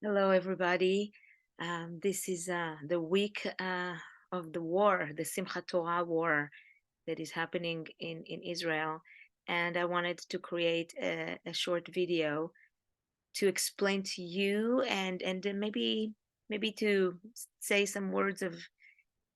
Hello, everybody. This is the week of the war, the Simchat Torah war that is happening in Israel. And I wanted to create a short video to explain to you and then maybe to say some words of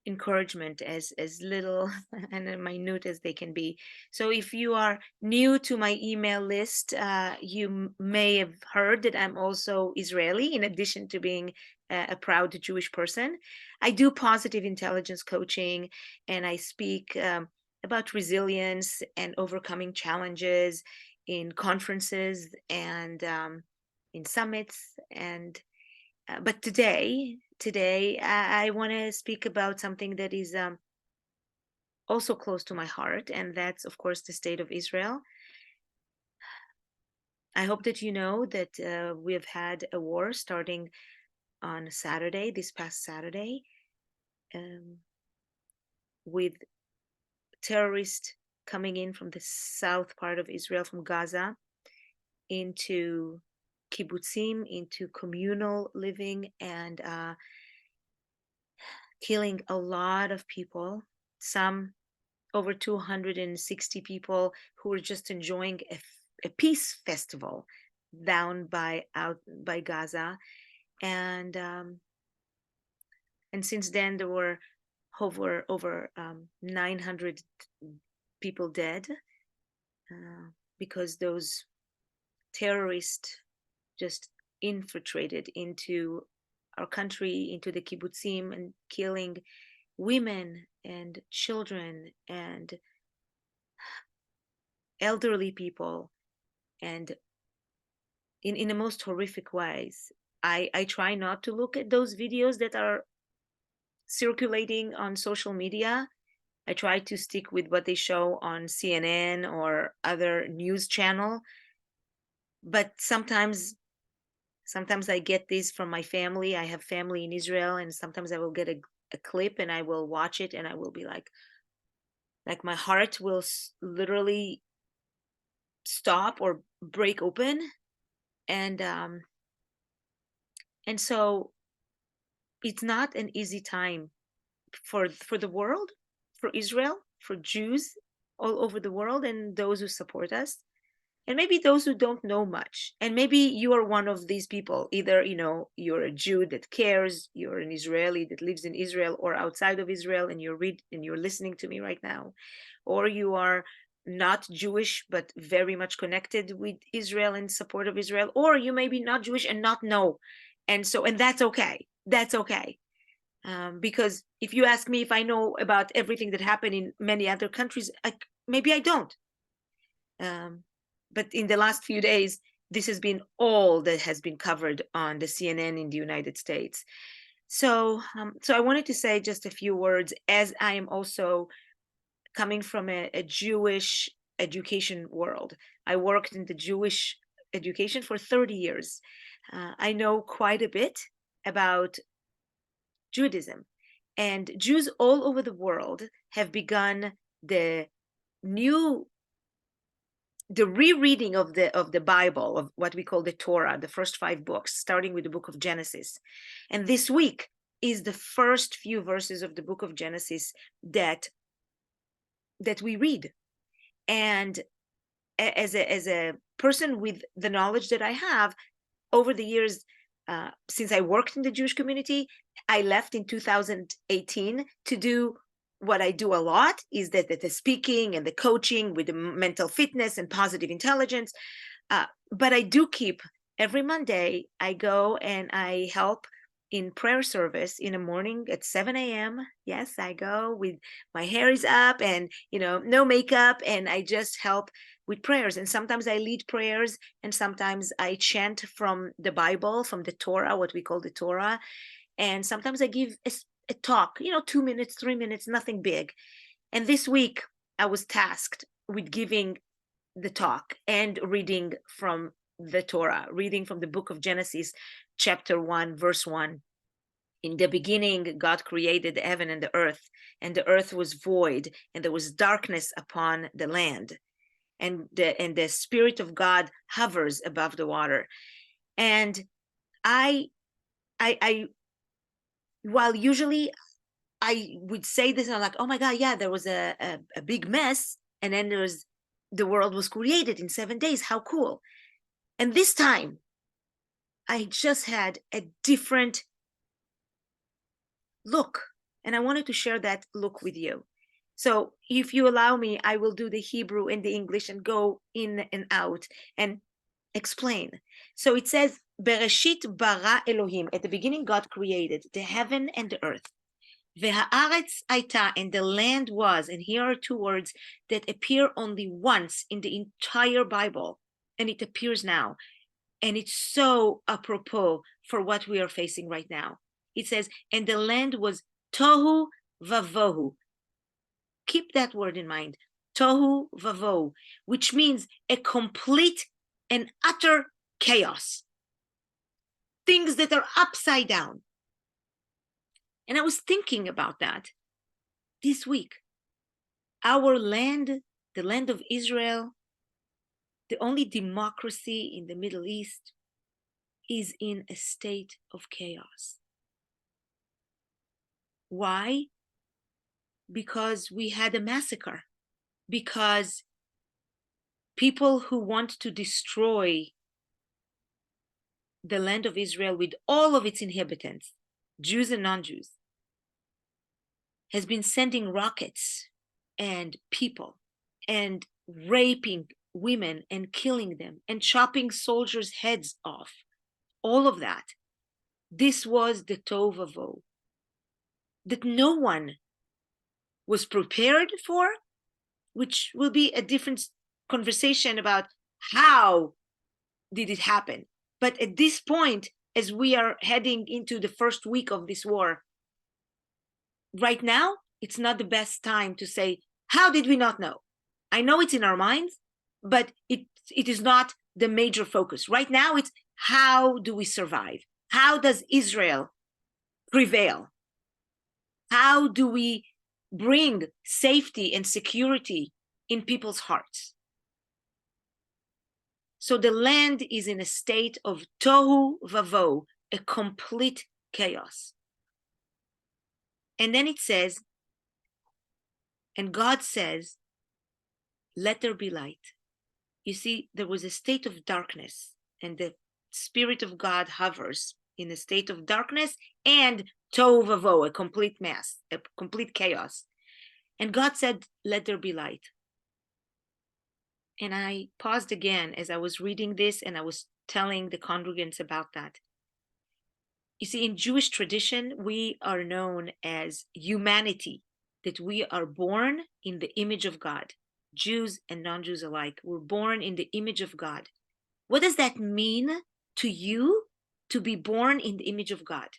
encouragement as little and minute as they can be. So if you are new to my email list, you may have heard that I'm also Israeli, in addition to being a proud Jewish person. I do positive intelligence coaching, and I speak about resilience and overcoming challenges in conferences and in summits. And but today I want to speak about something that is also close to my heart, and that's of course the state of Israel. I hope that you know that we have had a war starting on Saturday, this past Saturday, um, with terrorists coming in from the south part of Israel, from Gaza, into kibbutzim, into communal living, and killing a lot of people. Some over 260 people who were just enjoying a peace festival down by out by Gaza, and since then there were over 900 people dead because those terrorists just infiltrated into our country, into the kibbutzim, and killing women and children and elderly people, and in the most horrific ways. I try not to look at those videos that are circulating on social media. I try to stick with what they show on CNN or other news channel. But sometimes I get this from my family. I have family in Israel, and sometimes I will get a clip and I will watch it, and I will be like my heart will literally stop or break open. And so it's not an easy time for the world, for Israel, for Jews all over the world, and those who support us, and maybe those who don't know much. And maybe you are one of these people. Either you're a Jew that cares, you're an Israeli that lives in Israel or outside of Israel, and you're listening to me right now, or you are not Jewish but very much connected with Israel and support of Israel, or you may be not Jewish and not know. And that's okay. That's okay. Because if you ask me if I know about everything that happened in many other countries, maybe I don't. Um, but in the last few days, this has been all that has been covered on the CNN in the United States. So I wanted to say just a few words, as I am also coming from a Jewish education world. I worked in the Jewish education for 30 years. I know quite a bit about Judaism. And Jews all over the world have begun the new the rereading of the Bible, of what we call the Torah, the first 5 books, starting with the book of Genesis. And this week is the first few verses of the book of Genesis that we read. And as a person with the knowledge that I have over the years, since I worked in the Jewish community, I left in 2018 to do what I do a lot, is that the speaking and the coaching with the mental fitness and positive intelligence. But I do keep every Monday, I go and I help in prayer service in the morning at 7 a.m. Yes, I go with my hair is up and, no makeup, and I just help with prayers. And sometimes I lead prayers, and sometimes I chant from the Bible, from the Torah, what we call the Torah. And sometimes I give a talk, 2 minutes, 3 minutes, nothing big. And this week I was tasked with giving the talk and reading from the Torah, reading from the book of Genesis, chapter 1, verse 1. In the beginning, God created the heaven and the earth was void, and there was darkness upon the land. And the Spirit of God hovers above the water. And I while usually I would say this, and I'm like, oh my God, yeah, there was a big mess. And then the world was created in 7 days. How cool. And this time, I just had a different look. And I wanted to share that look with you. So if you allow me, I will do the Hebrew and the English and go in and out and explain. So it says, Bereshit bara Elohim. At the beginning, God created the heaven and the earth. V'haaretz aita, and the land was, and here are two words that appear only once in the entire Bible, and it appears now. And it's so apropos for what we are facing right now. It says, and the land was tohu vavohu. Keep that word in mind, tohu vavohu, which means a complete and utter chaos. Things that are upside down. And I was thinking about that this week. Our land, the land of Israel, the only democracy in the Middle East, is in a state of chaos. Why? Because we had a massacre. Because people who want to destroy the land of Israel with all of its inhabitants, Jews and non-Jews, has been sending rockets and people and raping women and killing them and chopping soldiers' heads off. All of that. This was the tohu vavohu that no one was prepared for, which will be a different conversation about how did it happen. But at this point, as we are heading into the first week of this war, right now, it's not the best time to say, how did we not know? I know it's in our minds, but it is not the major focus. Right now, it's how do we survive? How does Israel prevail? How do we bring safety and security in people's hearts? So the land is in a state of tohu vavohu, a complete chaos. And then it says, and God says, let there be light. You see, there was a state of darkness, and the Spirit of God hovers in a state of darkness and tohu vavohu, a complete mess, a complete chaos. And God said, let there be light. And I paused again as I was reading this, and I was telling the congregants about that. You see, in Jewish tradition, we are known as humanity, that we are born in the image of God. Jews and non-Jews alike, we're born in the image of God. What does that mean to you, to be born in the image of God?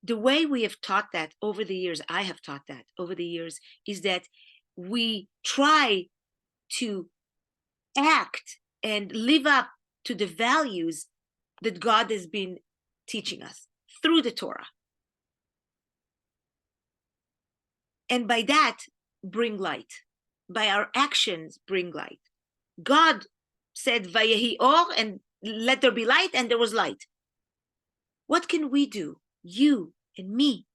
The way we have taught that over the years, I have taught that over the years, is that we try to act and live up to the values that God has been teaching us through the Torah. And by that, bring light. By our actions, bring light. God said, Vayehi or, and let there be light, and there was light. What can we do, you and me,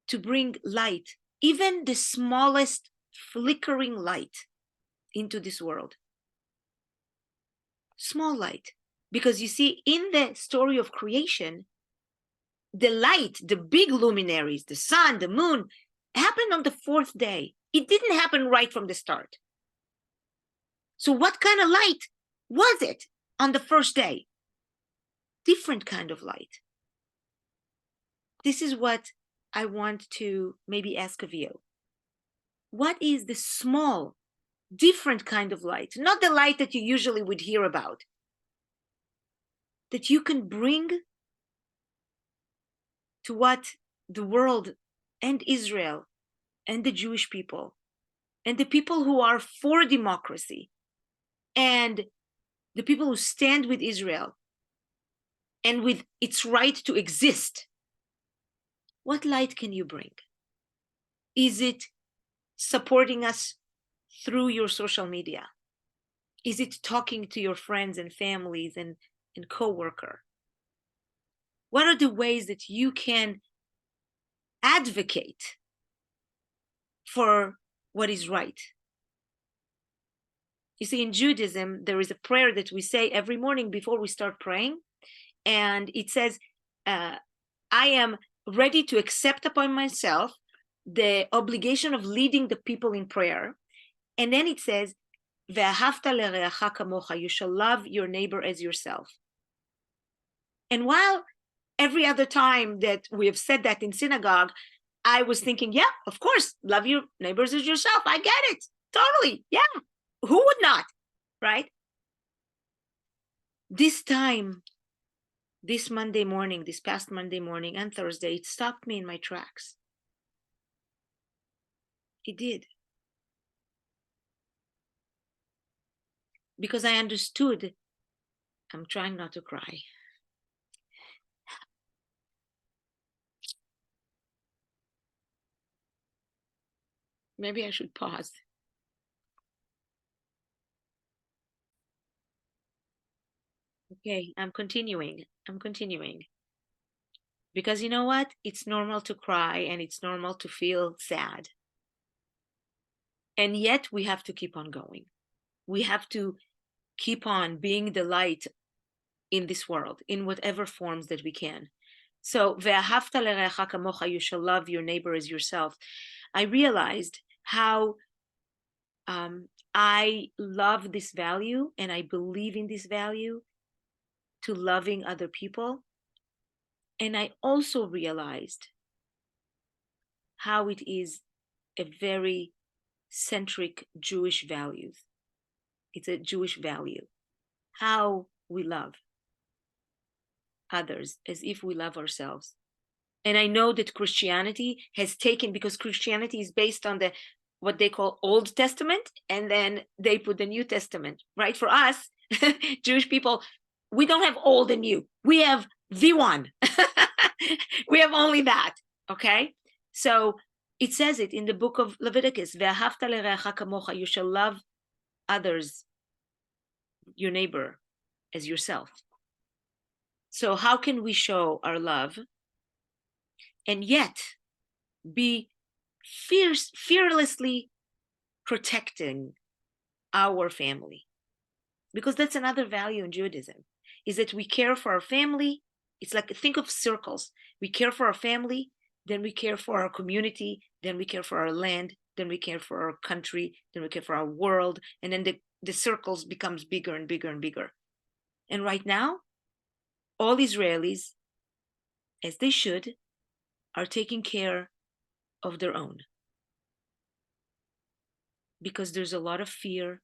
to bring light, even the smallest flickering light, into this world? Small light. Because you see, in the story of creation, the light, the big luminaries, the sun, the moon, happened on the fourth day. It didn't happen right from the start. So what kind of light was it on the first day? Different kind of light. This is what I want to maybe ask of you. What is the small, different kind of light? Not the light that you usually would hear about, that you can bring to what the world and Israel and the Jewish people and the people who are for democracy and the people who stand with Israel and with its right to exist. What light can you bring? Is it supporting us through your social media? Is it talking to your friends and families and co-worker? What are the ways that you can advocate for what is right? You see, in Judaism, there is a prayer that we say every morning before we start praying. And it says, I am ready to accept upon myself the obligation of leading the people in prayer. And then it says, "Ve'ahavta lereacha kamocha," you shall love your neighbor as yourself. And while every other time that we have said that in synagogue, I was thinking, yeah, of course, love your neighbors as yourself. I get it. Totally. Yeah. Who would not? Right? This time, this Monday morning, this past Monday morning and Thursday, it stopped me in my tracks. It did. Because I understood. I'm trying not to cry. Maybe I should pause. Okay, I'm continuing. Because you know what? It's normal to cry and it's normal to feel sad. And yet we have to keep on going. We have to keep on being the light in this world, in whatever forms that we can. So, ve'ahavta lereacha kamocha, you shall love your neighbor as yourself. I realized how I love this value and I believe in this value to loving other people. And I also realized how it is a very centric Jewish value. It's a Jewish value. How we love others as if we love ourselves. And I know that Christianity has taken, because Christianity is based on the what they call Old Testament, and then they put the New Testament, right? For us, Jewish people, we don't have old and new. We have the one. We have only that, okay? So it says it in the book of Leviticus, "Ve'ahavta lereacha kamocha," you shall love others, your neighbor, as yourself. So how can we show our love and yet be fearlessly protecting our family? Because that's another value in Judaism, is that we care for our family. It's like, think of circles. We care for our family, then we care for our community, then we care for our land, then we care for our country, then we care for our world, and then the circles becomes bigger and bigger and bigger. And right now, all Israelis, as they should, are taking care of their own. Because there's a lot of fear.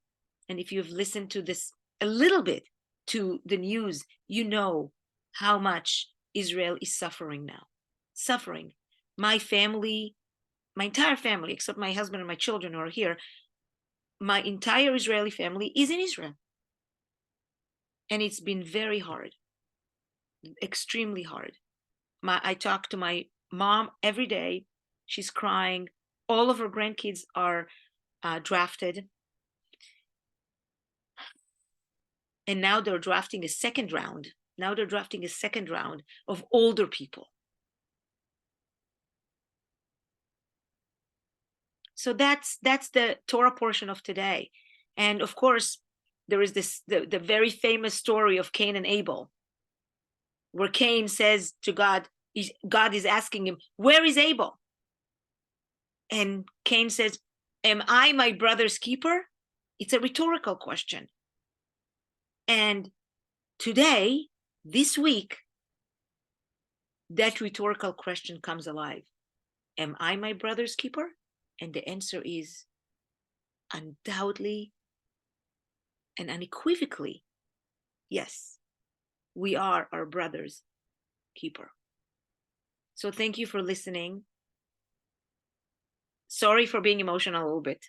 And if you've listened to this a little bit to the news, you know how much Israel is suffering now. Suffering. My family, my entire family, except my husband and my children who are here, my entire Israeli family is in Israel. And it's been very hard, extremely hard. I talk to my mom every day. She's crying. All of her grandkids are drafted. And now they're drafting a second round. Now they're drafting a second round of older people. So that's the Torah portion of today. And of course, there is this the very famous story of Cain and Abel, where Cain says to God, God is asking him, where is Abel? And Cain says, am I my brother's keeper? It's a rhetorical question. And today, this week, that rhetorical question comes alive. Am I my brother's keeper? And the answer is undoubtedly and unequivocally, yes, we are our brother's keeper. So thank you for listening. Sorry for being emotional a little bit,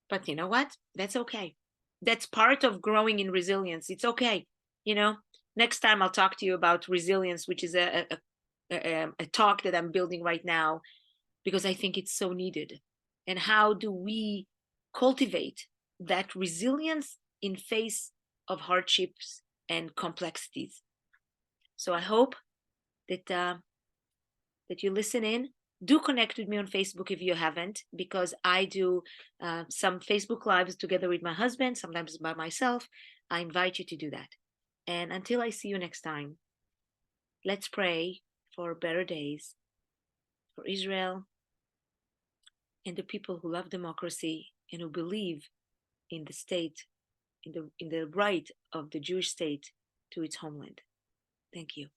but you know what? That's okay. That's part of growing in resilience. It's okay. You know, next time I'll talk to you about resilience, which is a talk that I'm building right now, because I think it's so needed. And how do we cultivate that resilience in face of hardships and complexities. So I hope that that you listen in. Do connect with me on Facebook if you haven't, because I do some Facebook lives together with my husband, sometimes by myself. I invite you to do that. And until I see you next time, let's pray for better days for Israel and the people who love democracy and who believe in the state, in the right of the Jewish state to its homeland. Thank you.